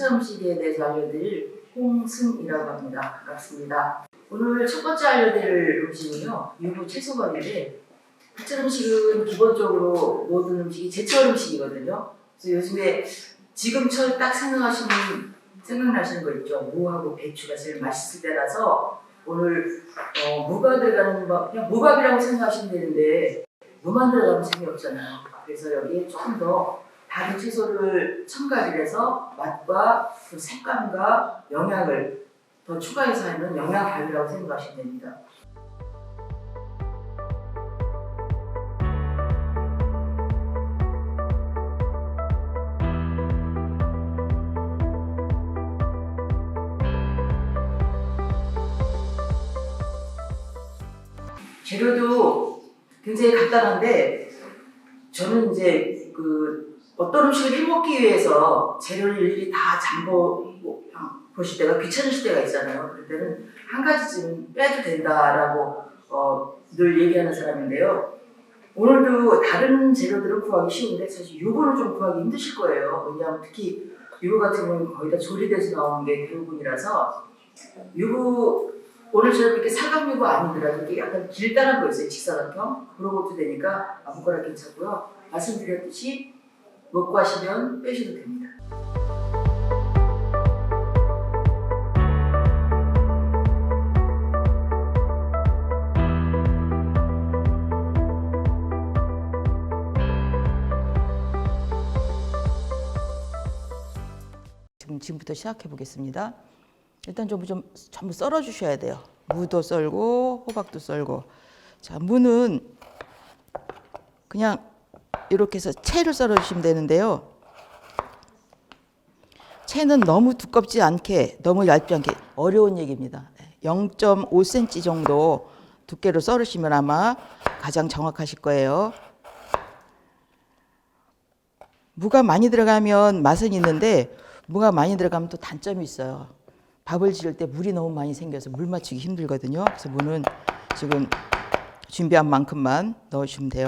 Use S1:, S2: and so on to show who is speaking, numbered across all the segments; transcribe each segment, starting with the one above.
S1: 제철 음식에 대해서 알려드릴 홍승이라고 합니다. 반갑습니다. 오늘 첫 번째 알려드릴 음식은요, 유부 채소밥인데, 제철 음식은 기본적으로 모든 음식이 제철 음식이거든요. 그래서 요즘에 지금철 딱 생각나시는 거 있죠? 무하고 배추가 제일 맛있을 때라서 오늘 무가 들어가는 밥, 그냥 무밥이라고 생각하시면 되는데 무만 들어가면 재미없잖아요. 그래서 여기에 조금 더 다른 채소를 첨가를 해서 맛과 그 색감과 영양을 더 추가해서 하는 영양밥이라고 생각하시면 됩니다. 재료도 굉장히 간단한데 저는 이제 어떤 음식을 해먹기 위해서 재료를 일일이 다 보실 때가 귀찮으실 때가 있잖아요. 그럴 때는 한 가지쯤 빼도 된다라고 늘 얘기하는 사람인데요. 오늘도 다른 재료들은 구하기 쉬운데 사실 유부는 좀 구하기 힘드실 거예요. 왜냐하면 특히 유부 같은 경우는 거의 다 조리돼서 나오는 게 대부분이라서 유부 오늘처럼 이렇게 사각유부 아니더라도 이게 약간 길다란 거 있어요. 직사각형 그런 것도 되니까 아무거나 괜찮고요. 말씀드렸듯이 먹고 하시면 빼셔도 됩니다. 지금부터 시작해 보겠습니다. 일단 전부 썰어 주셔야 돼요. 무도 썰고 호박도 썰고. 자, 무는 그냥 이렇게 해서 채를 썰어 주시면 되는데요. 채는 너무 두껍지 않게 너무 얇지 않게 어려운 얘기입니다. 0.5cm 정도 두께로 썰으시면 아마 가장 정확하실 거예요. 무가 많이 들어가면 맛은 있는데 무가 많이 들어가면 또 단점이 있어요. 밥을 지을 때 물이 너무 많이 생겨서 물 맞추기 힘들거든요. 그래서 무는 지금 준비한 만큼만 넣으시면 돼요.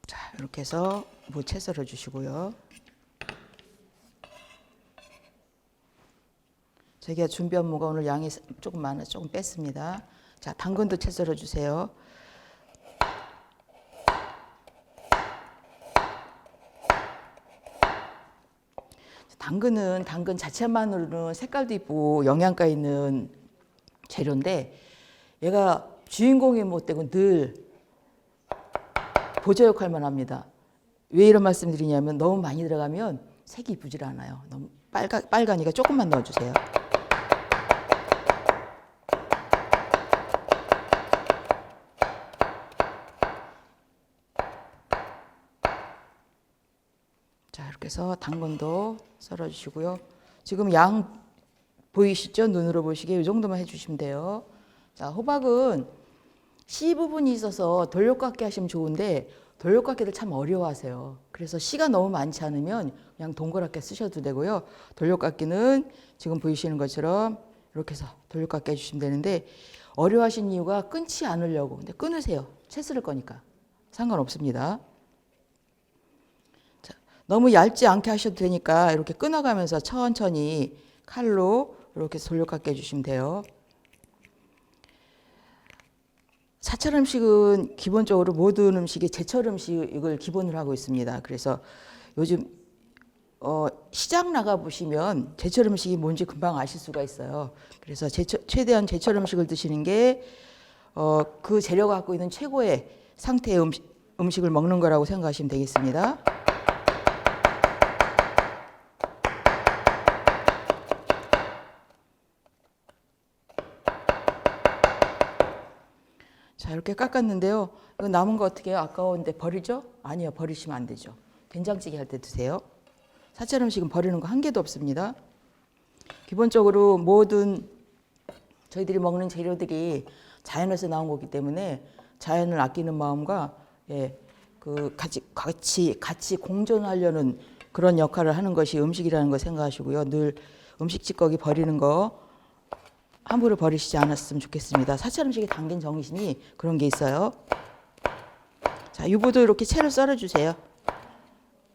S1: 자, 이렇게 해서 무 채 썰어 주시고요. 저희가 준비한 무가 오늘 양이 조금 많아서 조금 뺐습니다. 자, 당근도 채 썰어 주세요. 당근 자체만으로는 색깔도 이쁘고 영양가 있는 재료인데 얘가 주인공이 못 되고 늘 보조 역할만 합니다. 왜 이런 말씀 드리냐면 너무 많이 들어가면 색이 이쁘질 않아요. 너무 빨가니까 조금만 넣어주세요. 자, 이렇게 해서 당근도 썰어 주시고요. 지금 양 보이시죠? 눈으로 보시기에 이 정도만 해주시면 돼요. 자, 호박은 씨 부분이 있어서 돌려깎기 하시면 좋은데 돌려깎기를 참 어려워하세요. 그래서 씨가 너무 많지 않으면 그냥 동그랗게 쓰셔도 되고요. 돌려깎기는 지금 보이시는 것처럼 이렇게 해서 돌려깎기 해주시면 되는데 어려워하신 이유가 끊지 않으려고. 근데 끊으세요. 채 썰을 거니까 상관없습니다. 너무 얇지 않게 하셔도 되니까 이렇게 끊어가면서 천천히 칼로 이렇게 돌려깎게 해주시면 돼요. 사철 음식은 기본적으로 모든 음식이 제철 음식을 기본으로 하고 있습니다. 그래서 요즘 시장 나가 보시면 제철 음식이 뭔지 금방 아실 수가 있어요. 그래서 최대한 제철 음식을 드시는 게 그 재료가 갖고 있는 최고의 상태의 음식을 먹는 거라고 생각하시면 되겠습니다. 자, 이렇게 깎았는데요. 이거 남은 거 어떻게 해요? 아까운데 버리죠? 아니요, 버리시면 안 되죠. 된장찌개 할 때 드세요. 사철 음식은 버리는 거 한 개도 없습니다. 기본적으로 모든 저희들이 먹는 재료들이 자연에서 나온 거기 때문에 자연을 아끼는 마음과 같이 공존하려는 그런 역할을 하는 것이 음식이라는 거 생각하시고요. 늘 음식 찌꺼기 버리는 거 함부로 버리시지 않았으면 좋겠습니다. 사찰 음식에 담긴 정신이 그런 게 있어요. 자, 유부도 이렇게 채로 썰어주세요.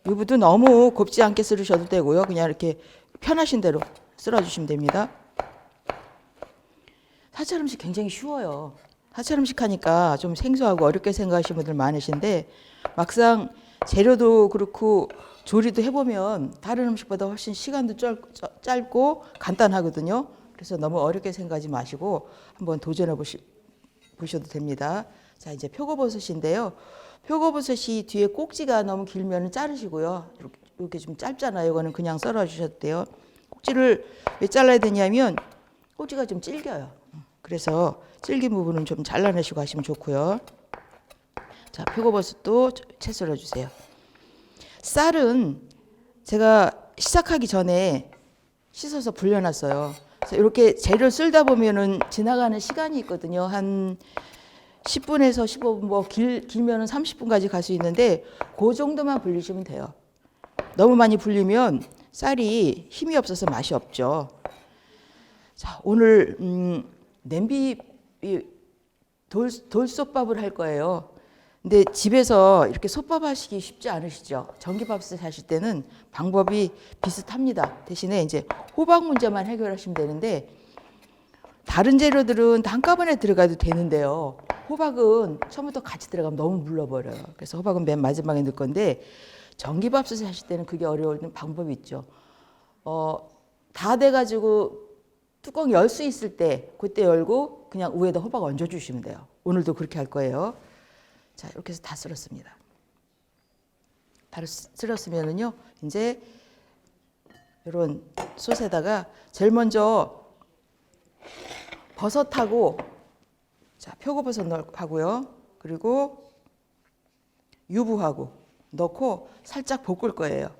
S1: 유부도 너무 곱지 않게 썰으셔도 되고요. 그냥 이렇게 편하신 대로 썰어주시면 됩니다. 사찰 음식 굉장히 쉬워요. 사찰 음식 하니까 좀 생소하고 어렵게 생각하시는 분들 많으신데 막상 재료도 그렇고 조리도 해보면 다른 음식보다 훨씬 시간도 짧고 간단하거든요. 그래서 너무 어렵게 생각하지 마시고 한번 도전해 보셔도 됩니다. 자, 이제 표고버섯인데요. 표고버섯이 뒤에 꼭지가 너무 길면 자르시고요. 이렇게 좀 짧잖아요. 이거는 그냥 썰어 주셔도 돼요. 꼭지를 왜 잘라야 되냐면 꼭지가 좀 질겨요. 그래서 질긴 부분은 좀 잘라내시고 하시면 좋고요. 자, 표고버섯도 채 썰어 주세요. 쌀은 제가 시작하기 전에 씻어서 불려놨어요. 그래서 이렇게 재료를 쓸다 보면은 지나가는 시간이 있거든요. 한 10분에서 15분, 뭐 길면은 30분까지 갈 수 있는데 그 정도만 불리시면 돼요. 너무 많이 불리면 쌀이 힘이 없어서 맛이 없죠. 자, 오늘 냄비 돌솥밥을 할 거예요. 근데 집에서 이렇게 솥밥 하시기 쉽지 않으시죠? 전기밥솥 하실 때는 방법이 비슷합니다. 대신에 이제 호박 문제만 해결하시면 되는데 다른 재료들은 다 한꺼번에 들어가도 되는데요. 호박은 처음부터 같이 들어가면 너무 물러버려요. 그래서 호박은 맨 마지막에 넣을 건데 전기밥솥 하실 때는 그게 어려운 방법이 있죠. 다 돼가지고 뚜껑 열 수 있을 때 그때 열고 그냥 위에다 호박 얹어주시면 돼요. 오늘도 그렇게 할 거예요. 자, 이렇게 해서 다 썰었습니다. 다 썰었으면은요, 이제 이런 솥에다가 제일 먼저 버섯하고, 자, 표고버섯 하고요. 그리고 유부하고 넣고 살짝 볶을 거예요.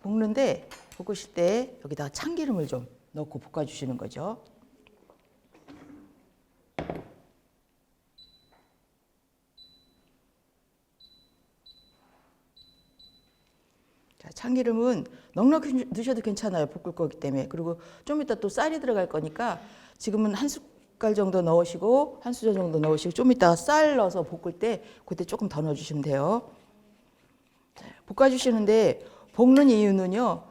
S1: 볶는데 볶으실 때 여기다가 참기름을 좀 넣고 볶아주시는 거죠. 자, 참기름은 넉넉히 넣으셔도 괜찮아요. 볶을 거기 때문에. 그리고 좀 이따 또 쌀이 들어갈 거니까 지금은 한 숟갈 정도 넣으시고 한 수저 정도 넣으시고 좀 이따 쌀 넣어서 볶을 때 그때 조금 더 넣어주시면 돼요. 자, 볶아주시는데 볶는 이유는요.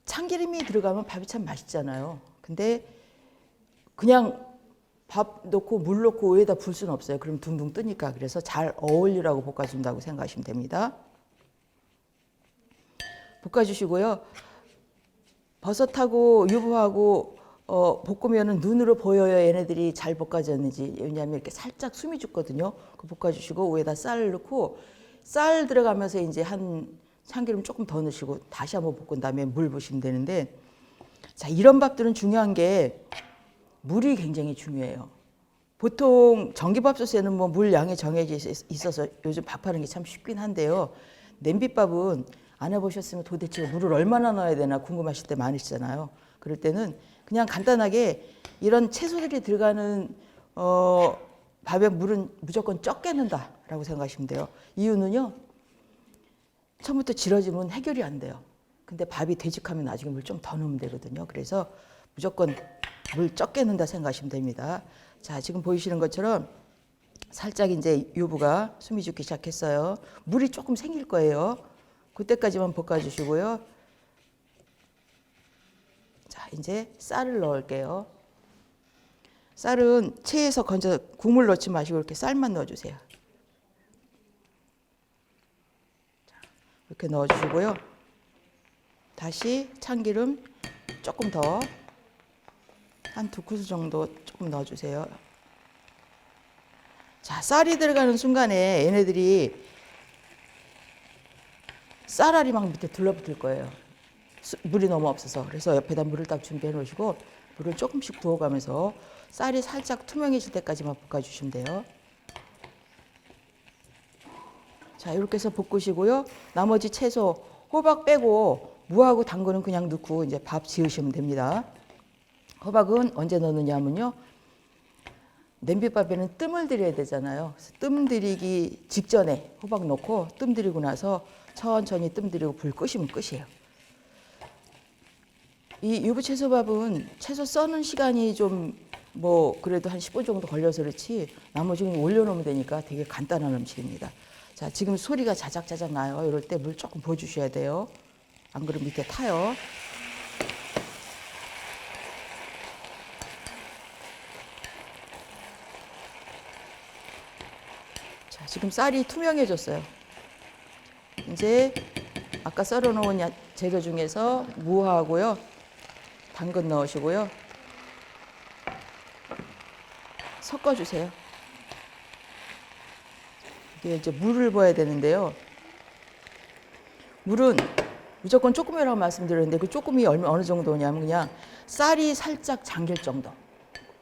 S1: 참기름이 들어가면 밥이 참 맛있잖아요. 근데 그냥 밥 넣고 물 넣고 위에다 불 수는 없어요. 그럼 둥둥 뜨니까. 그래서 잘 어울리라고 볶아준다고 생각하시면 됩니다. 볶아주시고요. 버섯하고 유부하고 볶으면 눈으로 보여요. 얘네들이 잘 볶아졌는지. 왜냐하면 이렇게 살짝 숨이 죽거든요. 그 볶아주시고 위에다 쌀 넣고 쌀 들어가면서 이제 한 참기름 조금 더 넣으시고 다시 한번 볶은 다음에 물 부으시면 되는데, 자, 이런 밥들은 중요한 게 물이 굉장히 중요해요. 보통 전기밥솥에는 뭐 물 양이 정해져 있어서 요즘 밥하는 게 참 쉽긴 한데요. 냄비밥은 안 해보셨으면 도대체 물을 얼마나 넣어야 되나 궁금하실 때 많으시잖아요. 그럴 때는 그냥 간단하게 이런 채소들이 들어가는 밥에 물은 무조건 적게 넣는다라고 생각하시면 돼요. 이유는요. 처음부터 질어지면 해결이 안 돼요. 근데 밥이 되직하면 나중에 물 좀 더 넣으면 되거든요. 그래서 무조건 물 적게 넣는다 생각하시면 됩니다. 자, 지금 보이시는 것처럼 살짝 이제 유부가 숨이 죽기 시작했어요. 물이 조금 생길 거예요. 그때까지만 볶아주시고요. 자, 이제 쌀을 넣을게요. 쌀은 체에서 건져 국물 넣지 마시고 이렇게 쌀만 넣어주세요. 자, 이렇게 넣어주시고요. 다시 참기름 조금 더, 한 2큰술 정도 조금 넣어주세요. 자, 쌀이 들어가는 순간에 얘네들이 쌀알이 막 밑에 들러붙을 거예요. 물이 너무 없어서. 그래서 옆에다 물을 딱 준비해 놓으시고 물을 조금씩 부어가면서 쌀이 살짝 투명해질 때까지만 볶아주시면 돼요. 자, 이렇게 해서 볶으시고요. 나머지 채소 호박 빼고 무하고 당근은 그냥 넣고 이제 밥 지으시면 됩니다. 호박은 언제 넣느냐면요. 냄비밥에는 뜸을 들여야 되잖아요. 그래서 뜸 들이기 직전에 호박 넣고 뜸 들이고 나서 천천히 뜸 들이고 불 끄시면 끝이에요.
S2: 이 유부채소밥은 채소 써는 시간이 좀 뭐 그래도 한 10분 정도 걸려서 그렇지 나머지는 올려놓으면 되니까 되게 간단한 음식입니다. 자, 지금 소리가 자작자작 나요. 이럴 때 물 조금 부어주셔야 돼요. 안 그러면 밑에 타요. 자, 지금 쌀이 투명해졌어요. 이제 아까 썰어놓은 재료 중에서 무하고요, 당근 넣으시고요, 섞어주세요. 이게 이제 물을 부어야 되는데요. 물은 무조건 조금이라고 말씀드렸는데 그 조금이 어느 정도냐면 그냥 쌀이 살짝 잠길 정도.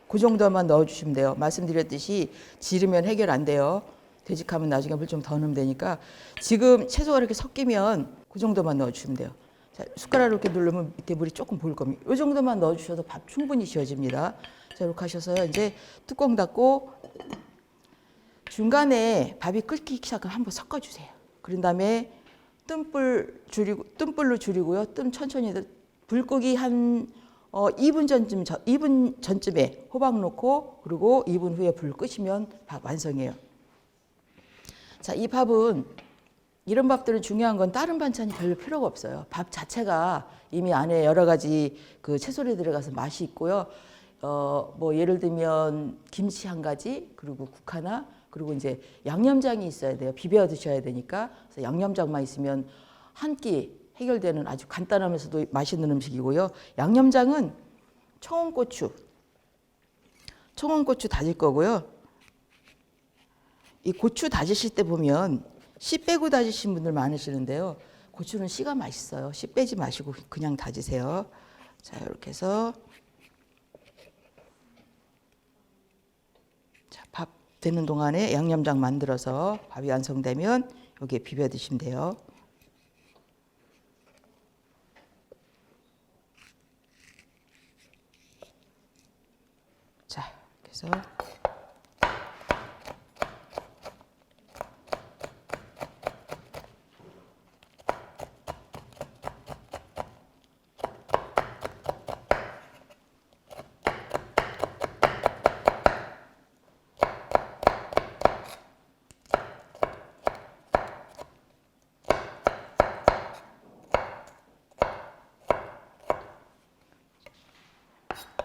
S2: 그 정도만 넣어주시면 돼요. 말씀드렸듯이 지르면 해결 안 돼요. 되직하면 나중에 물 좀 더 넣으면 되니까 지금 채소가 이렇게 섞이면 그 정도만 넣어주시면 돼요. 자, 숟가락으로 이렇게 누르면 밑에 물이 조금 보일 겁니다. 이 정도만 넣어주셔도 밥 충분히 지어집니다. 자, 이렇게 하셔서요. 이제 뚜껑 닫고 중간에 밥이 끓기 시작하면 한번 섞어주세요. 그런 다음에 뜸불로 줄이고요. 뜸 천천히 불고기 한 2분 전쯤에 호박 넣고 그리고 2분 후에 불 끄시면 밥 완성이에요. 자, 이 밥은 이런 밥들은 중요한 건 다른 반찬이 별로 필요가 없어요. 밥 자체가 이미 안에 여러 가지 그 채소들이 들어가서 맛이 있고요. 뭐 예를 들면 김치 한 가지 그리고 국 하나 그리고 이제 양념장이 있어야 돼요. 비벼 드셔야 되니까. 그래서 양념장만 있으면 한 끼 해결되는 아주 간단하면서도 맛있는 음식이고요. 양념장은 청원고추 다질 거고요. 이 고추 다지실 때 보면 씨 빼고 다지신 분들 많으시는데요. 고추는 씨가 맛있어요. 씨 빼지 마시고 그냥 다지세요. 자, 이렇게 해서 자, 밥 되는 동안에 양념장 만들어서 밥이 완성되면 여기에 비벼 드시면 돼요. 자, 그래서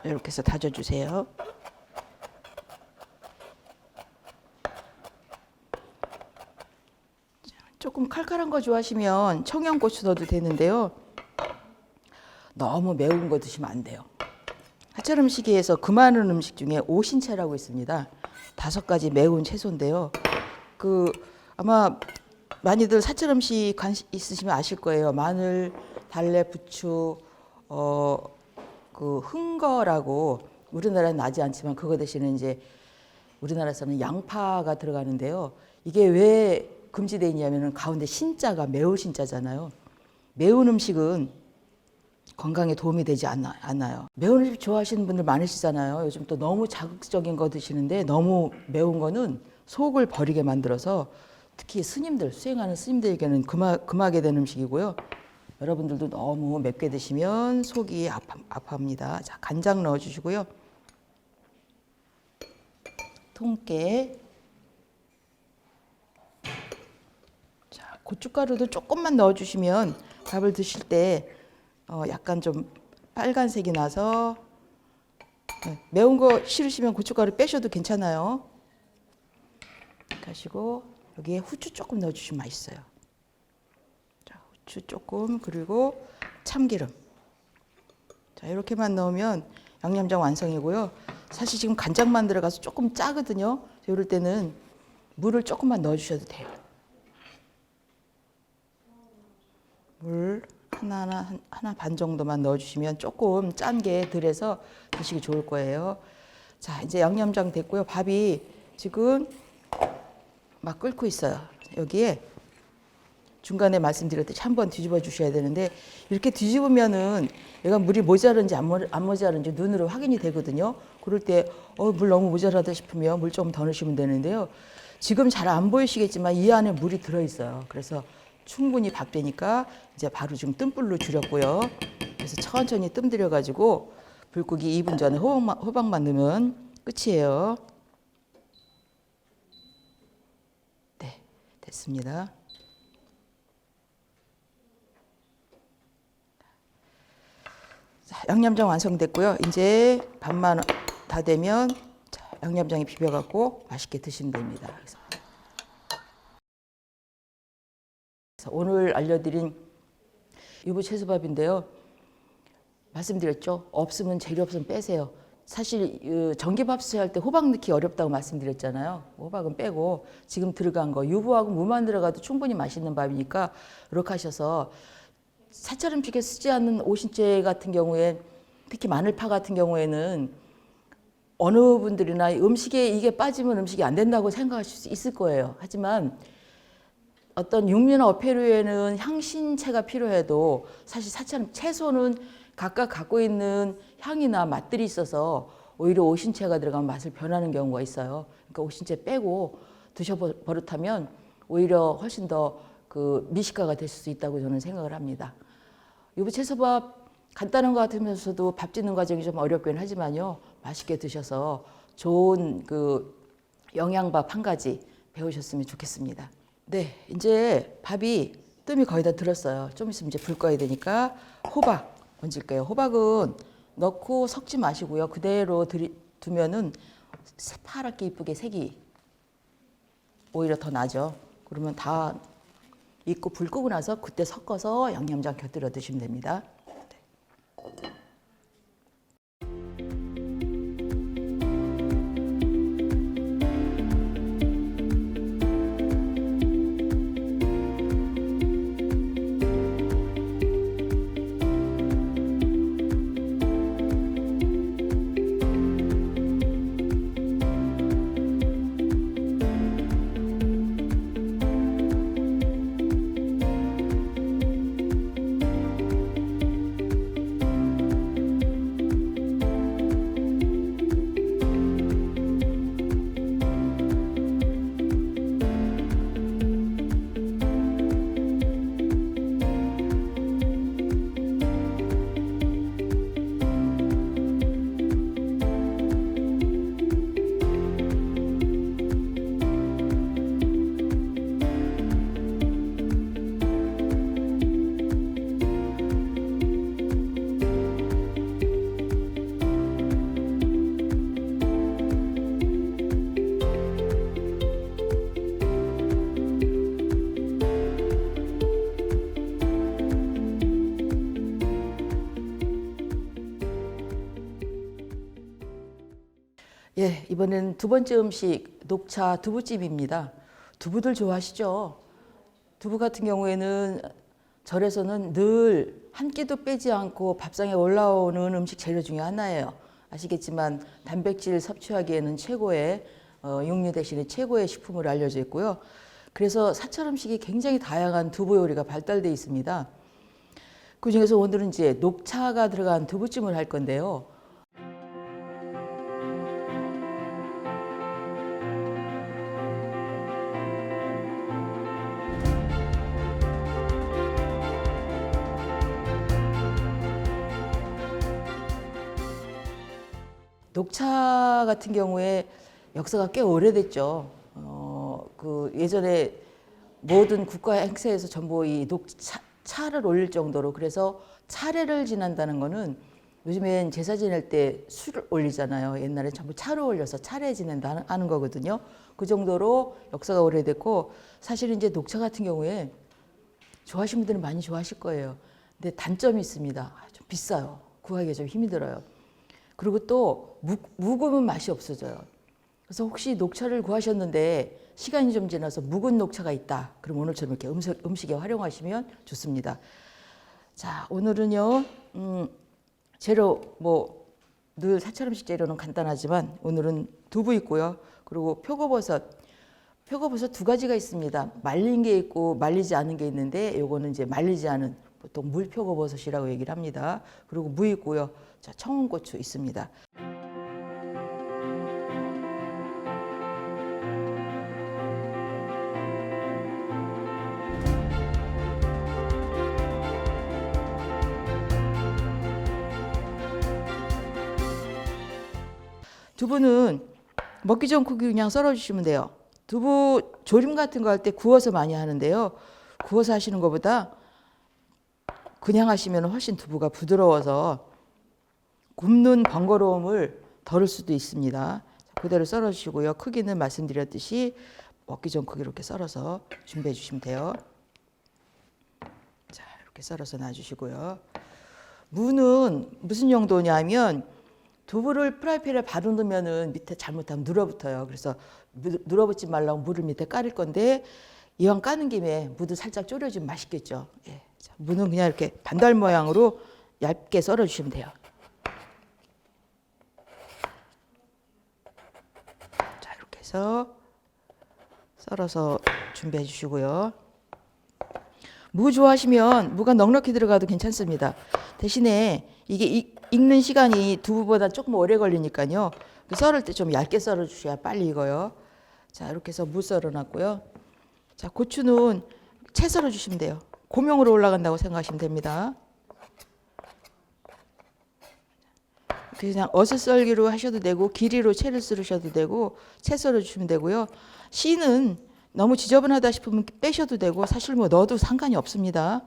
S2: 이렇게 해서 다져주세요. 조금 칼칼한 거 좋아하시면 청양고추 넣어도 되는데요. 너무 매운 거 드시면 안 돼요. 하철 음식에서 그 많은 음식 중에 오신채라고 있습니다. 5가지 매운 채소인데요. 그 아마 많이들 사철 음식 관심 있으시면 아실 거예요. 마늘, 달래, 부추, 그 흥거라고 우리나라는 나지 않지만 그거 대신에 이제 우리나라에서는 양파가 들어가는데요. 이게 왜 금지되어 있냐면은 가운데 신자가 매울 신자잖아요. 매운 음식은 건강에 도움이 되지 않아요. 매운 음식 좋아하시는 분들 많으시잖아요. 요즘 또 너무 자극적인 거 드시는데 너무 매운 거는 속을 버리게 만들어서 특히 스님들, 수행하는 스님들에게는 금하게 되는 음식이고요. 여러분들도 너무 맵게 드시면 속이 아파합니다. 자, 간장 넣어주시고요. 통깨. 자, 고춧가루도 조금만 넣어주시면 밥을 드실 때 약간 좀 빨간색이 나서 매운 거 싫으시면 고춧가루 빼셔도 괜찮아요. 가시고 여기에 후추 조금 넣어주시면 맛있어요. 자, 후추 조금 그리고 참기름. 자, 이렇게만 넣으면 양념장 완성이고요. 사실 지금 간장만 들어가서 조금 짜거든요. 이럴 때는 물을 조금만 넣어주셔도 돼요. 물 하나 반 정도만 넣어주시면 조금 짠 게 덜해서 드시기 좋을 거예요. 자, 이제 양념장 됐고요. 밥이 지금 막 끓고 있어요. 여기에 중간에 말씀드렸듯이 한번 뒤집어 주셔야 되는데 이렇게 뒤집으면은 얘가 물이 모자른지 안 모자른지 눈으로 확인이 되거든요. 그럴 때 물 너무 모자라다 싶으면 물 좀 더 넣으시면 되는데요. 지금 잘 안 보이시겠지만 이 안에 물이 들어 있어요. 그래서 충분히 밥 되니까 이제 바로 지금 뜸불로 줄였고요. 그래서 천천히 뜸 들여가지고 불고기 2분 전에 호박만 넣으면 끝이에요. 네, 됐습니다. 자, 양념장 완성됐고요. 이제 반만 다 되면 자, 양념장에 비벼갖고 맛있게 드시면 됩니다. 그래서 오늘 알려드린 유부채소밥인데요. 말씀드렸죠. 없으면 재료 없으면 빼세요. 사실 전기밥솥 할 때 호박 넣기 어렵다고 말씀드렸잖아요. 호박은 빼고 지금 들어간 거 유부하고 무만 들어가도 충분히 맛있는 밥이니까 이렇게 하셔서 사철음식에 쓰지 않는 오신채 같은 경우에 특히 마늘파 같은 경우에는 어느 분들이나 음식에 이게 빠지면 음식이 안 된다고 생각하실 수 있을 거예요. 하지만 어떤 육류나 어패류에는 향신채가 필요해도 사실 사철 채소는 각각 갖고 있는 향이나 맛들이 있어서 오히려 오신채가 들어가면 맛을 변하는 경우가 있어요. 그러니까 오신채 빼고 드셔버릇하면 오히려 훨씬 더 그 미식가가 될 수 있다고 저는 생각을 합니다. 유부채소밥 간단한 것 같으면서도 밥 짓는 과정이 좀 어렵긴 하지만요. 맛있게 드셔서 좋은 그 영양밥 한 가지 배우셨으면 좋겠습니다. 네, 이제 밥이 뜸이 거의 다 들었어요. 좀 있으면 이제 불 꺼야 되니까 호박 얹을게요. 호박은 넣고 섞지 마시고요. 그대로 두면은 새파랗게 이쁘게 색이 오히려 더 나죠. 그러면 다 익고 불 끄고 나서 그때 섞어서 양념장 곁들여 드시면 됩니다. 예, 이번엔 두 번째 음식 녹차 두부찜입니다. 두부들 좋아하시죠? 두부 같은 경우에는 절에서는 늘 한 끼도 빼지 않고 밥상에 올라오는 음식 재료 중에 하나예요. 아시겠지만 단백질 섭취하기에는 최고의 육류 대신에 최고의 식품으로 알려져 있고요. 그래서 사철 음식이 굉장히 다양한 두부 요리가 발달되어 있습니다. 그 중에서 오늘은 이제 녹차가 들어간 두부찜을 할 건데요. 녹차 같은 경우에 역사가 꽤 오래됐죠. 그 예전에 모든 국가 행사에서 전부 이 차를 올릴 정도로, 그래서 차례를 지낸다는 거는 요즘엔 제사 지낼 때 술을 올리잖아요. 옛날엔 전부 차를 올려서 차례 지낸다 하는 거거든요. 그 정도로 역사가 오래됐고, 사실 이제 녹차 같은 경우에 좋아하시는 분들은 많이 좋아하실 거예요. 근데 단점이 있습니다. 좀 비싸요. 구하기가 좀 힘이 들어요. 그리고 또 묵으면 맛이 없어져요. 그래서 혹시 녹차를 구하셨는데 시간이 좀 지나서 묵은 녹차가 있다, 그럼 오늘처럼 이렇게 음식에 활용하시면 좋습니다. 자, 오늘은요 재료 뭐 늘 사철 음식 재료는 간단하지만 오늘은 두부 있고요. 그리고 표고버섯 두 가지가 있습니다. 말린 게 있고 말리지 않은 게 있는데 요거는 이제 말리지 않은 보통 물표고버섯이라고 얘기를 합니다. 그리고 무 있고요. 자, 청운고추 있습니다. 두부는 먹기 전 크기 그냥 썰어주시면 돼요. 두부 조림 같은 거 할 때 구워서 많이 하는데요. 구워서 하시는 것보다 그냥 하시면 훨씬 두부가 부드러워서 굽는 번거로움을 덜을 수도 있습니다. 그대로 썰어주시고요. 크기는 말씀드렸듯이 먹기 전 크기로 이렇게 썰어서 준비해 주시면 돼요. 자, 이렇게 썰어서 놔주시고요. 무는 무슨 용도냐면 두부를 프라이팬에 바로 넣으면은 밑에 잘못하면 눌어붙어요. 그래서 눌어붙지 말라고 물을 밑에 깔을 건데 이왕 까는 김에 무도 살짝 졸여주면 맛있겠죠. 예. 자, 무는 그냥 이렇게 반달 모양으로 얇게 썰어주시면 돼요. 자, 이렇게 해서 썰어서 준비해 주시고요. 무 좋아하시면 무가 넉넉히 들어가도 괜찮습니다. 대신에 이게 익는 시간이 두부보다 조금 오래 걸리니까요. 썰을 때 좀 얇게 썰어 주셔야 빨리 익어요. 자, 이렇게 해서 무 썰어 놨고요. 자, 고추는 채 썰어 주시면 돼요. 고명으로 올라간다고 생각하시면 됩니다. 그냥 어슷썰기로 하셔도 되고 길이로 채를 썰으셔도 되고 채 썰어 주시면 되고요. 씨는 너무 지저분하다 싶으면 빼셔도 되고 사실 뭐 넣어도 상관이 없습니다.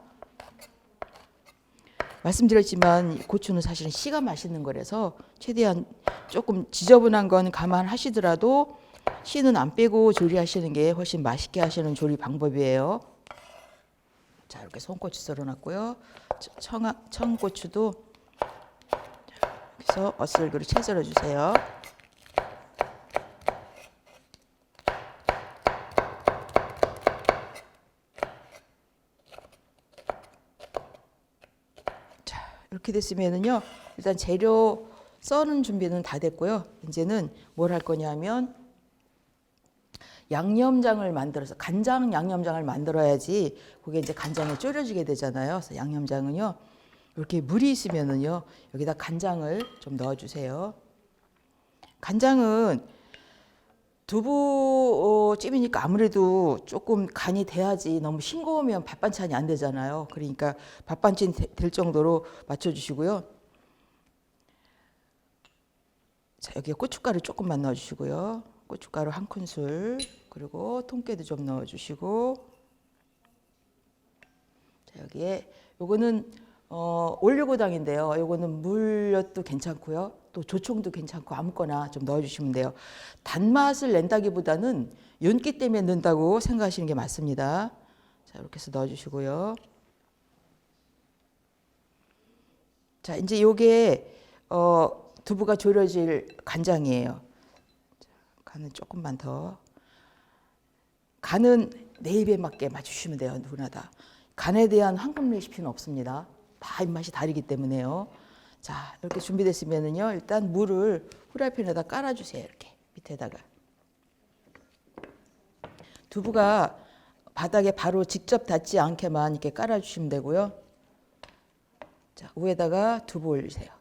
S2: 말씀드렸지만 고추는 사실은 씨가 맛있는 거라서 최대한 조금 지저분한 건 감안하시더라도 씨는 안 빼고 조리하시는 게 훨씬 맛있게 하시는 조리 방법이에요. 자, 이렇게 송고추 썰어놨고요. 청고추도 그래서 어슬그로 채 썰어주세요. 이렇게 됐으면은요, 일단 재료 써는 준비는 다 됐고요. 이제는 뭘 할 거냐면 양념장을 만들어서 간장 양념장을 만들어야지 그게 이제 간장에 졸여지게 되잖아요. 그래서 양념장은요, 이렇게 물이 있으면은요, 여기다 간장을 좀 넣어주세요. 간장은 두부 찜이니까 아무래도 조금 간이 돼야지 너무 싱거우면 밥 반찬이 안 되잖아요. 그러니까 밥 반찬 될 정도로 맞춰주시고요. 자, 여기에 고춧가루 조금만 넣어주시고요. 고춧가루 한 큰술, 그리고 통깨도 좀 넣어주시고, 자, 여기에 요거는 올리고당인데요. 요거는 물엿도 괜찮고요. 또 조청도 괜찮고 아무거나 좀 넣어주시면 돼요. 단맛을 낸다기보다는 윤기 때문에 넣는다고 생각하시는 게 맞습니다. 자, 이렇게 해서 넣어주시고요. 자, 이제 요게 두부가 졸여질 간장이에요. 자, 간은 조금만 더. 간은 내 입에 맞게 맞추시면 돼요. 누구나 다. 간에 대한 황금 레시피는 없습니다. 다 입맛이 다르기 때문에요. 자, 이렇게 준비됐으면은요, 일단 물을 후라이팬에다 깔아주세요. 이렇게 밑에다가. 두부가 바닥에 바로 직접 닿지 않게만 이렇게 깔아주시면 되고요. 자, 위에다가 두부 올리세요.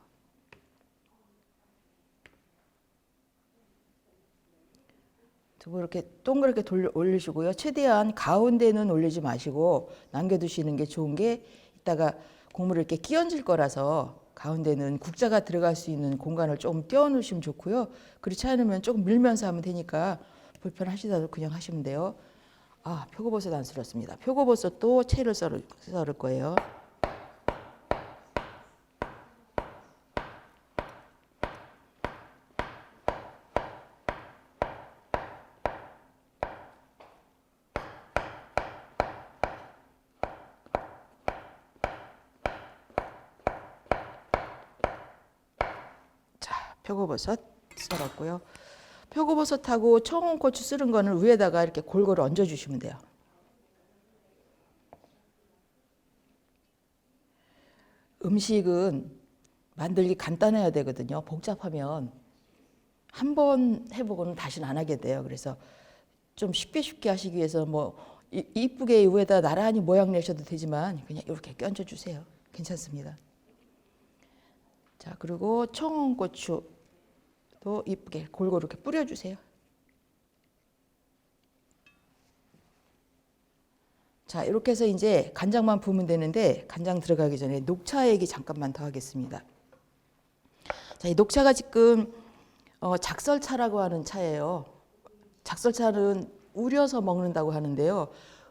S2: 두부 이렇게 동그랗게 올리시고요. 최대한 가운데는 올리지 마시고 남겨두시는 게 좋은 게 이따가 국물을 이렇게 끼얹을 거라서 가운데는 국자가 들어갈 수 있는 공간을 조금 띄워놓으시면 좋고요. 그렇지 않으면 조금 밀면서 하면 되니까 불편하시다도 그냥 하시면 돼요. 아, 표고버섯 안 썰었습니다. 표고버섯도 채를 썰을 거예요. 표고버섯 썰었고요. 표고버섯하고 청홍고추 썰은 거는 위에다가 이렇게 골고루 얹어주시면 돼요. 음식은 만들기 간단해야 되거든요. 복잡하면 한 번 해보고는 다시는 안 하게 돼요. 그래서 좀 쉽게 하시기 위해서 뭐 이쁘게 위에다 나란히 모양 내셔도 되지만 그냥 이렇게 껴얹어주세요. 괜찮습니다. 자, 그리고 청홍고추 또 이쁘게 골고루 이렇게 뿌려주세요. 자, 이렇게 해서 이제 간장만 부으면 되는데 간장 들어가기 전에 녹차 얘기 잠깐만 더 하겠습니다. 자, 이 녹차가 지금 작설차라고 하는 차예요. 작설차는 우려서 먹는다고 하는데요.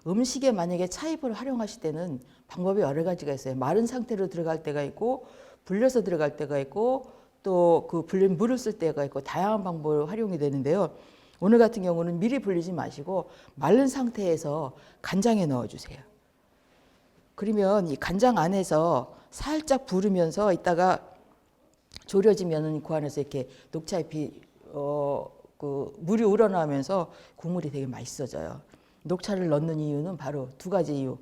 S2: 음식에 만약에 차잎을 활용하실 때는 방법이 여러 가지가 있어요. 마른 상태로 들어갈 때가 있고 불려서 들어갈 때가 있고 또 그 불린 물을 쓸 때가 있고 다양한 방법으로 활용이 되는데요. 오늘 같은 경우는 미리 불리지 마시고 마른 상태에서 간장에 넣어주세요. 그러면 이 간장 안에서 살짝 부르면서 이따가 졸여지면은 그 안에서 이렇게 녹차잎이 그 물이 우러나오면서 국물이 되게 맛있어져요. 녹차를 넣는 이유는 바로 두 가지 이유.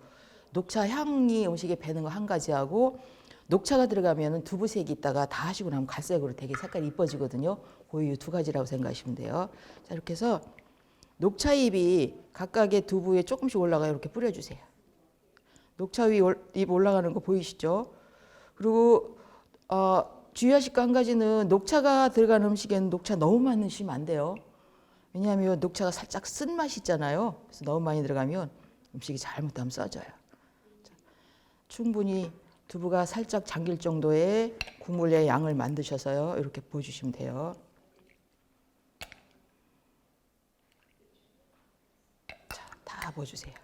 S2: 녹차 향이 음식에 배는 거 한 가지하고 녹차가 들어가면은 두부색이 있다가 다 하시고 나면 갈색으로 되게 색깔이 이뻐지거든요. 그 이유 두 가지라고 생각하시면 돼요. 자, 이렇게 해서 녹차잎이 각각의 두부에 조금씩 올라가 이렇게 뿌려주세요. 녹차 잎 올라가는 거 보이시죠? 그리고 주의하실 거 한 가지는 녹차가 들어간 음식에는 녹차 너무 많이 넣으시면 안 돼요. 왜냐하면 녹차가 살짝 쓴맛이 있잖아요. 그래서 너무 많이 들어가면 음식이 잘못하면 써져요. 자, 충분히 두부가 살짝 잠길 정도의 국물의 양을 만드셔서요. 이렇게 부어주시면 돼요. 자, 다 부어주세요.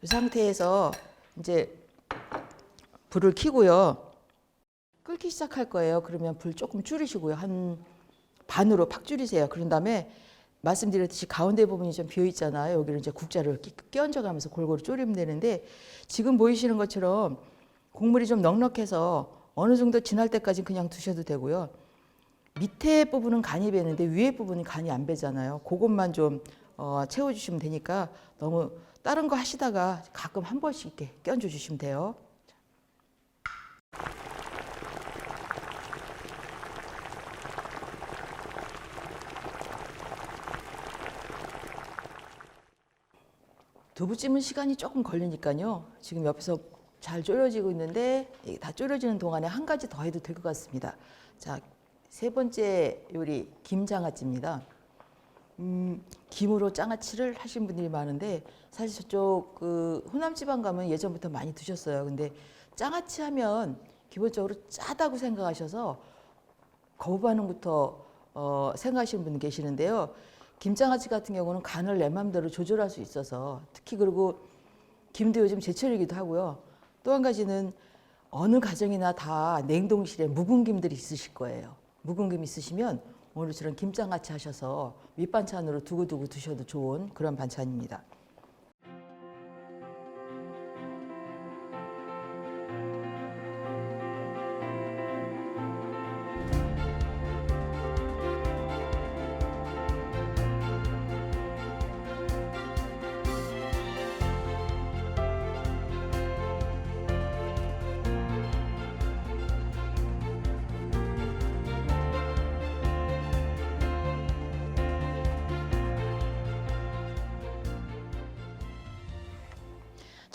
S2: 이 상태에서 이제 불을 켜고요. 끓기 시작할 거예요. 그러면 불 조금 줄이시고요. 한 반으로 팍 줄이세요. 그런 다음에 말씀드렸듯이 가운데 부분이 좀 비어 있잖아요. 여기를 이제 국자를 끼얹어 가면서 골고루 졸이면 되는데 지금 보이시는 것처럼 국물이 좀 넉넉해서 어느 정도 진할 때까지 그냥 두셔도 되고요. 밑에 부분은 간이 배는데 위에 부분이 간이 안 배잖아요. 그것만 좀 채워주시면 되니까 너무 다른 거 하시다가 가끔 한 번씩 이렇게 끼얹어 주시면 돼요. 두부찜은 시간이 조금 걸리니까요. 지금 옆에서 잘 졸여지고 있는데 다 졸여지는 동안에 한 가지 더 해도 될 것 같습니다. 자, 세 번째 요리 김장아찌입니다. 김으로 장아찌를 하신 분들이 많은데 사실 저쪽 그 호남 지방 가면 예전부터 많이 드셨어요. 근데 장아찌 하면 기본적으로 짜다고 생각하셔서 거부 반응부터 생각하시는 분 계시는데요. 김장아찌 같은 경우는 간을 내 마음대로 조절할 수 있어서 특히 그리고 김도 요즘 제철이기도 하고요. 또 한 가지는 어느 가정이나 다 냉동실에 묵은 김들이 있으실 거예요. 묵은 김 있으시면 오늘처럼 김장아찌 하셔서 밑반찬으로 두고두고 드셔도 좋은 그런 반찬입니다.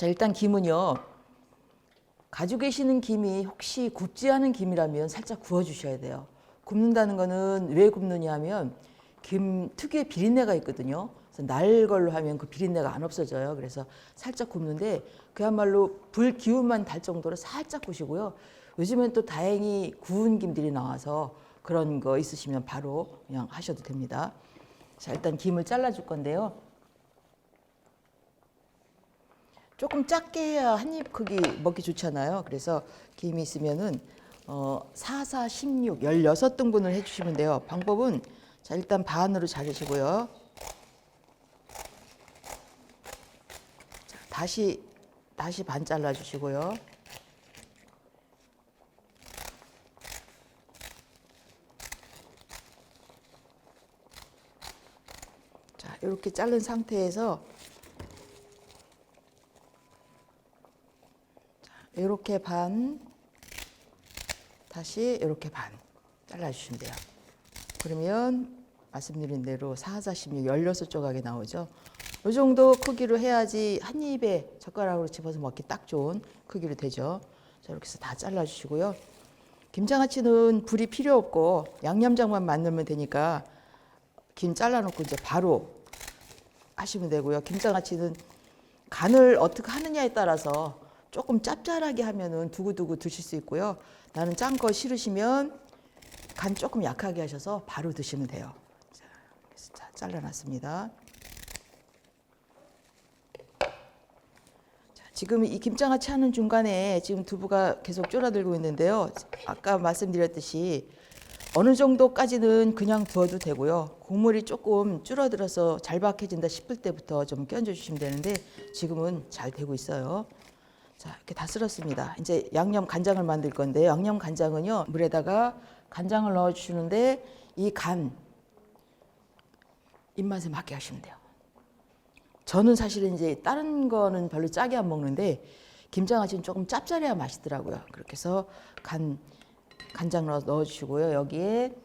S2: 자, 일단 김은요. 가지고 계시는 김이 혹시 굽지 않은 김이라면 살짝 구워 주셔야 돼요. 굽는다는 거는 왜 굽느냐 하면 김 특유의 비린내가 있거든요. 그래서 날 걸로 하면 그 비린내가 안 없어져요. 그래서 살짝 굽는데 그야말로 불 기운만 달 정도로 살짝 구시고요. 요즘엔 또 다행히 구운 김들이 나와서 그런 거 있으시면 바로 그냥 하셔도 됩니다. 자, 일단 김을 잘라줄 건데요. 조금 작게 해야 한 입 크기 먹기 좋잖아요. 그래서 김이 있으면은 4, 4, 16, 16등분을 해주시면 돼요. 방법은 자, 일단 반으로 자르시고요. 자, 다시 반 잘라주시고요. 자, 이렇게 자른 상태에서 이렇게 반, 다시 이렇게 반 잘라주시면 돼요. 그러면 말씀드린 대로 4, 4, 16, 16조각이 나오죠. 이 정도 크기로 해야지 한 입에 젓가락으로 집어서 먹기 딱 좋은 크기로 되죠. 자, 이렇게 해서 다 잘라주시고요. 김장아찌는 불이 필요 없고 양념장만 만들면 되니까 김 잘라놓고 이제 바로 하시면 되고요. 김장아찌는 간을 어떻게 하느냐에 따라서 조금 짭짤하게 하면은 두고두고 드실 수 있고요. 나는 짠 거 싫으시면 간 조금 약하게 하셔서 바로 드시면 돼요. 자, 잘라놨습니다. 자, 지금 이 김장아찌 하는 중간에 지금 두부가 계속 줄어들고 있는데요. 아까 말씀드렸듯이 어느 정도까지는 그냥 두어도 되고요. 국물이 조금 줄어들어서 잘박해진다 싶을 때부터 좀 끼얹어 주시면 되는데 지금은 잘 되고 있어요. 자, 이렇게 다 쓸었습니다. 이제 양념 간장을 만들 건데요. 양념 간장은요, 물에다가 간장을 넣어 주시는데 이 간 입맛에 맞게 하시면 돼요. 저는 사실은 이제 다른 거는 별로 짜게 안 먹는데 김장아찌는 조금 짭짤해야 맛있더라고요. 그렇게 해서 간장 넣어 주시고요. 여기에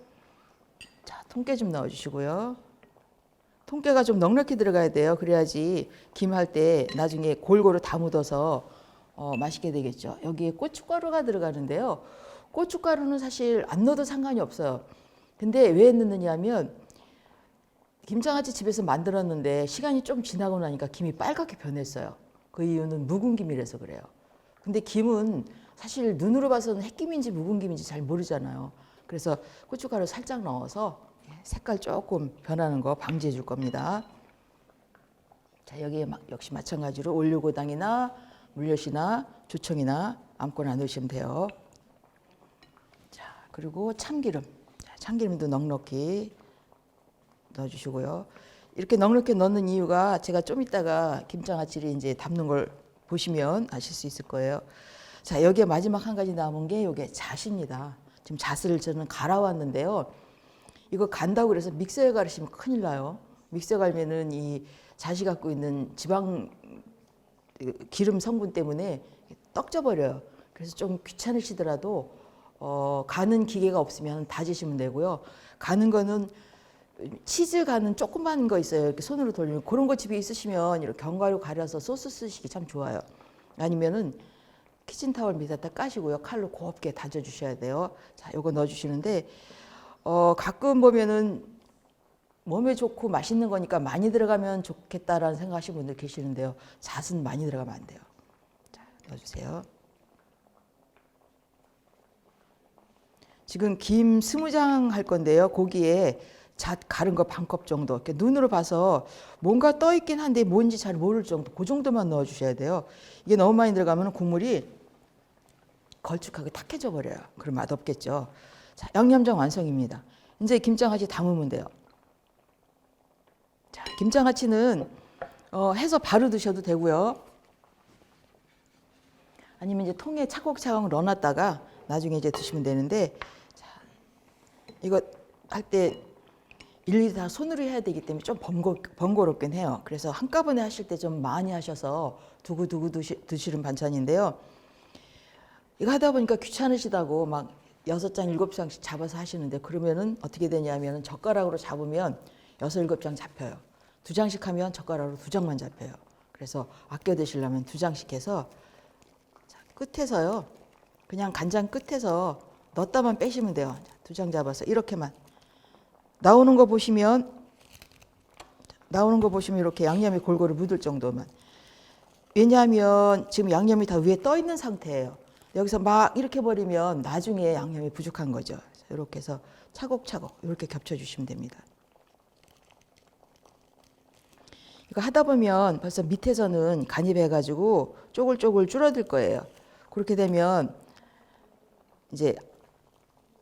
S2: 자, 통깨 좀 넣어 주시고요. 통깨가 좀 넉넉히 들어가야 돼요. 그래야지 김할 때 나중에 골고루 다 묻어서 맛있게 되겠죠. 여기에 고춧가루가 들어가는데요. 고춧가루는 사실 안 넣어도 상관이 없어요. 근데 왜 넣느냐 하면 김장아찌 집에서 만들었는데 시간이 좀 지나고 나니까 김이 빨갛게 변했어요. 그 이유는 묵은 김이라서 그래요. 근데 김은 사실 눈으로 봐서는 햇김인지 묵은 김인지 잘 모르잖아요. 그래서 고춧가루 살짝 넣어서 색깔 조금 변하는 거 방지해 줄 겁니다. 자, 여기에 역시 마찬가지로 올리고당이나 물엿이나 조청이나 아무거나 넣으시면 돼요. 자, 그리고 참기름. 자, 참기름도 넉넉히 넣어주시고요. 이렇게 넉넉히 넣는 이유가 제가 좀 이따가 김장아찌를 이제 담는 걸 보시면 아실 수 있을 거예요. 자, 여기에 마지막 한 가지 남은 게 이게 잣입니다. 지금 잣을 저는 갈아왔는데요. 이거 간다고 그래서 믹서에 갈으시면 큰일 나요. 믹서에 갈면은 이 잣이 갖고 있는 지방 기름 성분 때문에 떡져 버려요. 그래서 좀 귀찮으시더라도 가는 기계가 없으면 다지시면 되고요. 가는 거는 치즈 가는 조그만 거 있어요. 이렇게 손으로 돌리면 그런 거 집에 있으시면 이렇게 견과류 가려서 소스 쓰시기 참 좋아요. 아니면은 키친타월 밑에다 까시고요. 칼로 곱게 다져 주셔야 돼요. 자, 요거 넣어 주시는데 가끔 보면은 몸에 좋고 맛있는 거니까 많이 들어가면 좋겠다라는 생각하시는 분들 계시는데요. 잣은 많이 들어가면 안 돼요. 자, 넣어 주세요. 지금 김 20장 할 건데요. 거기에 잣 갈은 거 반컵 정도. 이렇게 눈으로 봐서 뭔가 떠 있긴 한데 뭔지 잘 모를 정도. 그 정도만 넣어 주셔야 돼요. 이게 너무 많이 들어가면 국물이 걸쭉하게 탁해져 버려요. 그럼 맛없겠죠. 자, 양념장 완성입니다. 이제 김장아찌 담으면 돼요. 자, 김장아찌는 해서 바로 드셔도 되고요. 아니면 이제 통에 차곡차곡 넣어놨다가 나중에 이제 드시면 되는데, 자, 이거 할 때 일일이 다 손으로 해야 되기 때문에 좀 번거롭긴 해요. 그래서 한꺼번에 하실 때 좀 많이 하셔서 두고두고 드시는 반찬인데요. 이거 하다 보니까 귀찮으시다고 막 6장, 7장씩 잡아서 하시는데 그러면은 어떻게 되냐면 젓가락으로 잡으면 6, 7장 잡혀요. 2장씩 하면 젓가락으로 2장만 잡혀요. 그래서 아껴 드시려면 2장씩 해서 자, 끝에서요. 그냥 간장 끝에서 넣었다만 빼시면 돼요. 2장 잡아서 이렇게만. 나오는 거 보시면 이렇게 양념이 골고루 묻을 정도만. 왜냐하면 지금 양념이 다 위에 떠 있는 상태예요. 여기서 막 이렇게 버리면 나중에 양념이 부족한 거죠. 이렇게 해서 차곡차곡 이렇게 겹쳐주시면 됩니다. 이거 하다 보면 벌써 밑에서는 간이 배가지고 쪼글쪼글 줄어들 거예요. 그렇게 되면 이제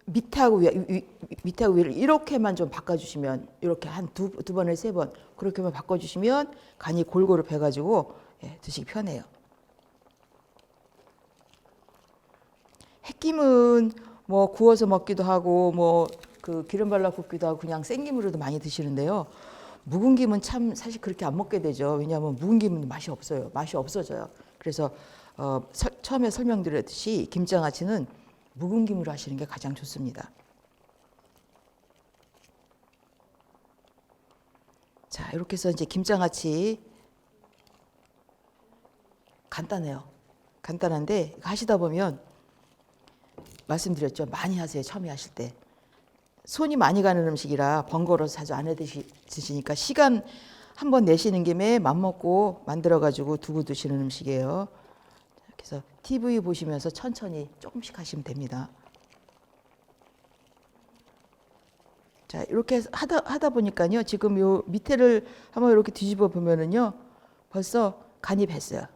S2: 밑하고 위를 이렇게만 좀 바꿔주시면 이렇게 한 두 번에 3번 그렇게만 바꿔주시면 간이 골고루 배가지고 드시기 편해요. 햇김은 뭐 구워서 먹기도 하고 뭐 그 기름 발라 굽기도 하고 그냥 생김으로도 많이 드시는데요. 묵은 김은 참 사실 그렇게 안 먹게 되죠. 왜냐하면 묵은 김은 맛이 없어요. 맛이 없어져요. 그래서 처음에 설명드렸듯이 김장아찌는 묵은 김으로 하시는 게 가장 좋습니다. 자, 이렇게 해서 이제 김장아찌 간단해요. 간단한데 하시다 보면 말씀드렸죠. 많이 하세요. 처음에 하실 때. 손이 많이 가는 음식이라 번거로워서 자주 안 해 드시니까 시간 한번 내시는 김에 맘먹고 만들어가지고 두고 드시는 음식이에요. 그래서 TV 보시면서 천천히 조금씩 하시면 됩니다. 자, 이렇게 하다 보니까요. 지금 요 밑에를 한번 이렇게 뒤집어 보면은요. 벌써 간이 뱄어요.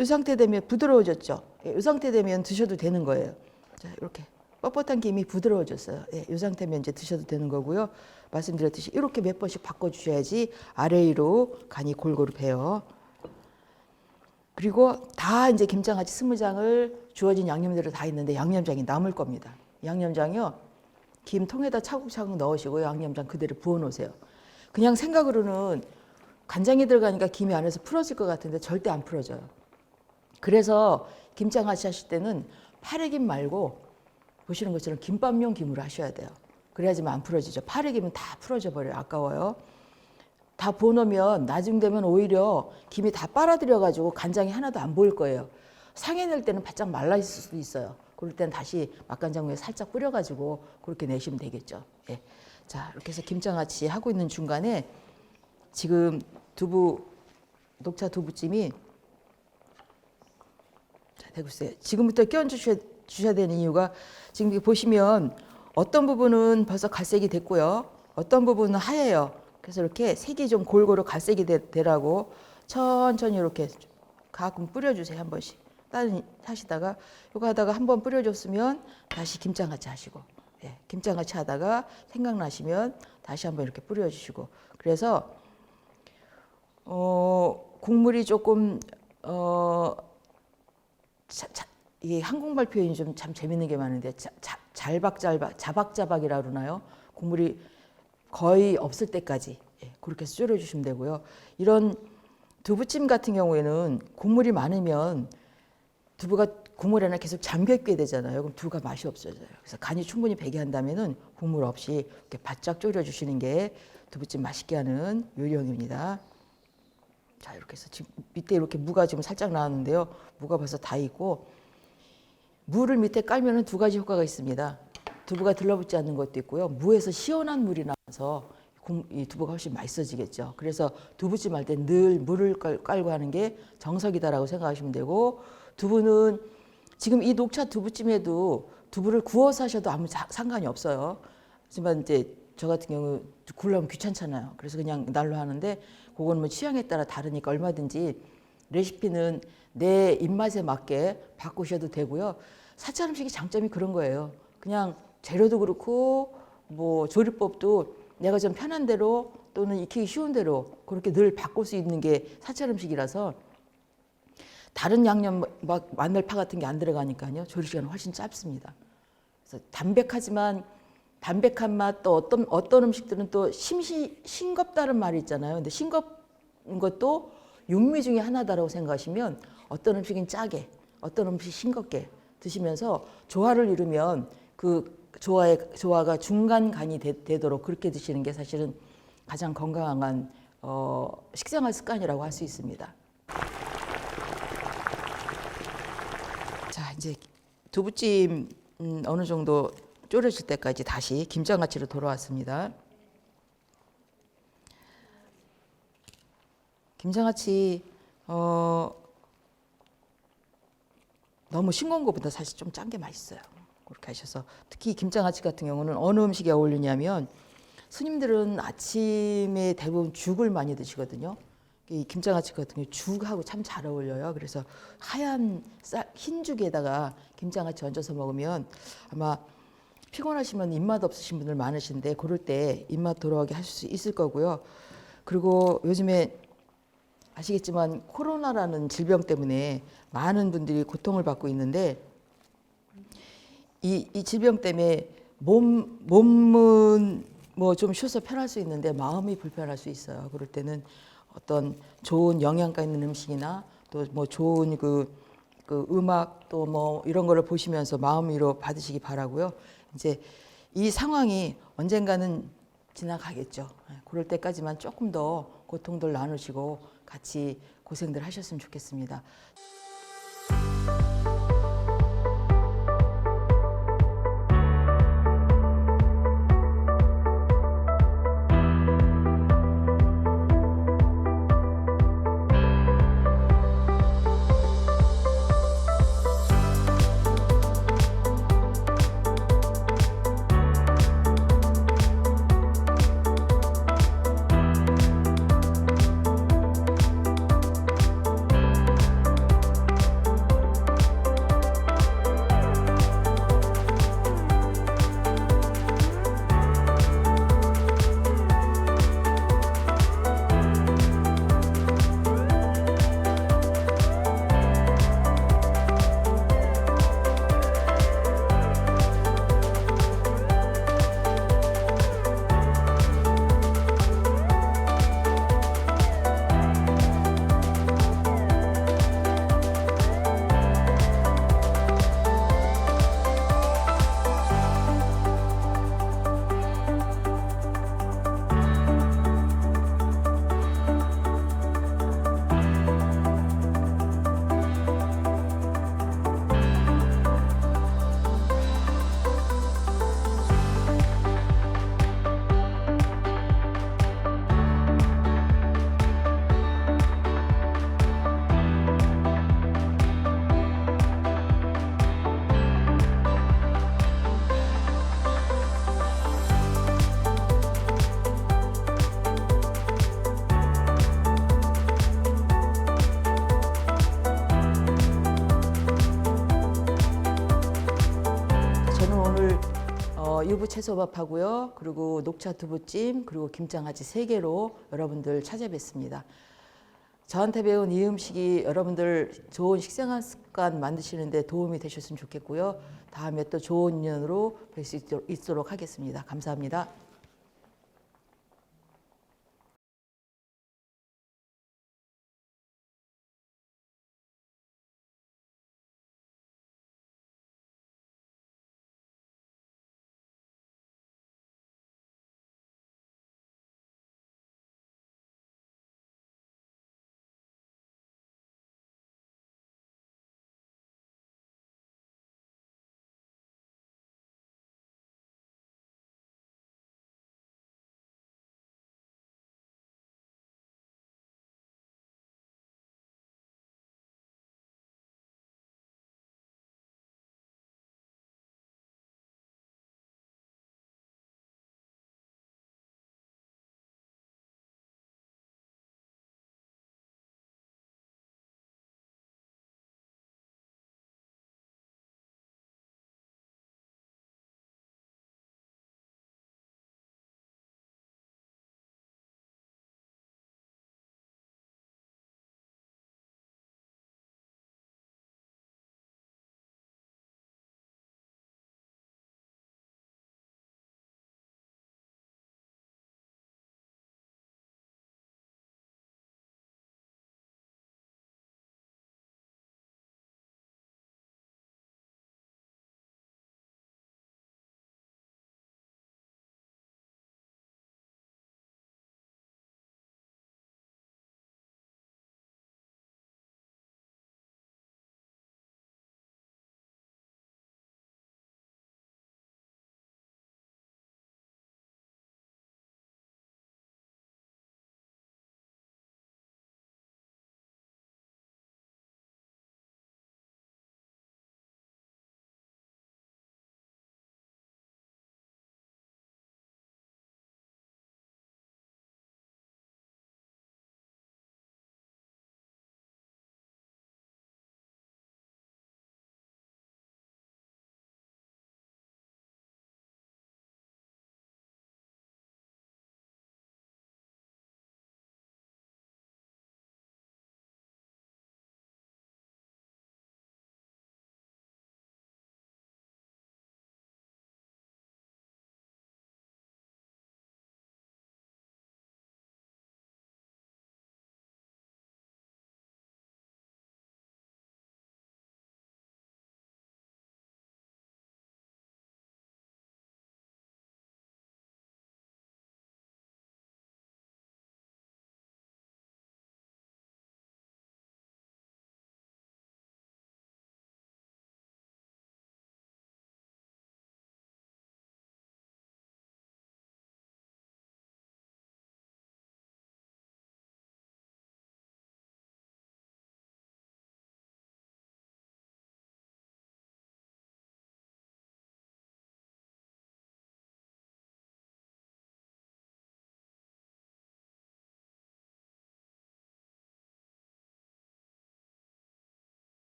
S2: 이 상태 되면 부드러워졌죠. 예, 이 상태 되면 드셔도 되는 거예요. 자, 이렇게 뻣뻣한 김이 부드러워졌어요. 예, 이 상태면 이제 드셔도 되는 거고요. 말씀드렸듯이 이렇게 몇 번씩 바꿔주셔야지 아래 위로 간이 골고루 배요. 그리고 다 이제 김장아찌 20장을 주어진 양념대로 다 있는데 양념장이 남을 겁니다. 양념장이요. 김 통에다 차곡차곡 넣으시고 양념장 그대로 부어 놓으세요. 그냥 생각으로는 간장이 들어가니까 김이 안에서 풀어질 것 같은데 절대 안 풀어져요. 그래서 김장아찌 하실 때는 파래김 말고 보시는 것처럼 김밥용 김으로 하셔야 돼요. 그래야지만 안 풀어지죠. 파래김은 다 풀어져 버려요. 아까워요. 다 부어놓으면 나중 되면 오히려 김이 다 빨아들여가지고 간장이 하나도 안 보일 거예요. 상해낼 때는 바짝 말라 있을 수도 있어요. 그럴 땐 다시 맛간장에 살짝 뿌려가지고 그렇게 내시면 되겠죠. 예. 자, 이렇게 해서 김장아찌 하고 있는 중간에 지금 녹차 두부찜이 자, 되고 있어요. 지금부터 끼얹으셔야 되는 이유가 지금 보시면 어떤 부분은 벌써 갈색이 됐고요. 어떤 부분은 하얘요. 그래서 이렇게 색이 좀 골고루 갈색이 되라고 천천히 이렇게 가끔 뿌려주세요. 한 번씩. 다른 하시다가 이거 하다가 한 번 뿌려줬으면 다시 김장아찌 하시고, 예, 김장아찌 하다가 생각나시면 다시 한번 이렇게 뿌려주시고. 그래서 국물이 조금 이게 한국말 표현이 좀 참 재밌는 게 많은데 자박자박이라 그러나요? 국물이 거의 없을 때까지, 예, 그렇게 해서 졸여주시면 되고요. 이런 두부찜 같은 경우에는 국물이 많으면 두부가 국물 안에 계속 잠겨있게 되잖아요. 그럼 두부가 맛이 없어져요. 그래서 간이 충분히 배게 한다면은 국물 없이 이렇게 바짝 졸여주시는 게 두부찜 맛있게 하는 요령입니다. 자, 이렇게 해서 지금 밑에 이렇게 무가 지금 살짝 나왔는데요. 무가 벌써 다 익고, 무를 밑에 깔면은 두 가지 효과가 있습니다. 두부가 들러붙지 않는 것도 있고요. 무에서 시원한 물이 나와서 이 두부가 훨씬 맛있어지겠죠. 그래서 두부찜 할 때 늘 물을 깔고 하는 게 정석이다라고 생각하시면 되고, 두부는 지금 이 녹차 두부찜에도 두부를 구워서 하셔도 아무 상관이 없어요. 하지만 이제 저 같은 경우 구우려면 귀찮잖아요. 그래서 그냥 날로 하는데 그거는 뭐 취향에 따라 다르니까 얼마든지 레시피는 내 입맛에 맞게 바꾸셔도 되고요. 사찰 음식이 장점이 그런 거예요. 그냥 재료도 그렇고 뭐 조리법도 내가 좀 편한 대로 또는 익히기 쉬운 대로 그렇게 늘 바꿀 수 있는 게 사찰 음식이라서 다른 양념 막 마늘파 같은 게 안 들어가니까요. 조리 시간은 훨씬 짧습니다. 그래서 담백하지만 담백한 맛, 또 어떤 음식들은 또 싱겁다는 말이 있잖아요. 근데 싱겁은 것도 육미 중에 하나다라고 생각하시면 어떤 음식은 짜게, 어떤 음식이 싱겁게 드시면서 조화를 이루면 그 조화가 중간 간이 되도록 그렇게 드시는 게 사실은 가장 건강한 식생활 습관이라고 할 수 있습니다. 자, 이제 두부찜 어느 정도 졸여질 때까지 다시 김장아찌로 돌아왔습니다. 김장아찌 너무 싱거운 것보다 사실 좀 짠 게 맛있어요. 그렇게 하셔서 특히 김장아찌 같은 경우는 어느 음식에 어울리냐면 스님들은 아침에 대부분 죽을 많이 드시거든요. 이 김장아찌 같은 경우 죽하고 참 잘 어울려요. 그래서 하얀 흰 죽에다가 김장아찌 얹어서 먹으면 아마 피곤하시면 입맛 없으신 분들 많으신데 그럴 때 입맛 돌아오게 하실 수 있을 거고요. 그리고 요즘에 아시겠지만 코로나라는 질병 때문에 많은 분들이 고통을 받고 있는데 이 질병 때문에 몸은 뭐 좀 쉬어서 편할 수 있는데 마음이 불편할 수 있어요. 그럴 때는 어떤 좋은 영양가 있는 음식이나 또 뭐 좋은 그 음악 또 뭐 이런 거를 보시면서 마음 위로 받으시기 바라고요. 이제 이 상황이 언젠가는 지나가겠죠. 그럴 때까지만 조금 더 고통들 나누시고 같이 고생들 하셨으면 좋겠습니다. 유부 채소밥하고요. 그리고 녹차 두부찜, 그리고 김장아찌 3개로 여러분들 찾아뵙습니다. 저한테 배운 이 음식이 여러분들 좋은 식생활 습관 만드시는데 도움이 되셨으면 좋겠고요. 다음에 또 좋은 인연으로 뵐 수 있도록 하겠습니다. 감사합니다.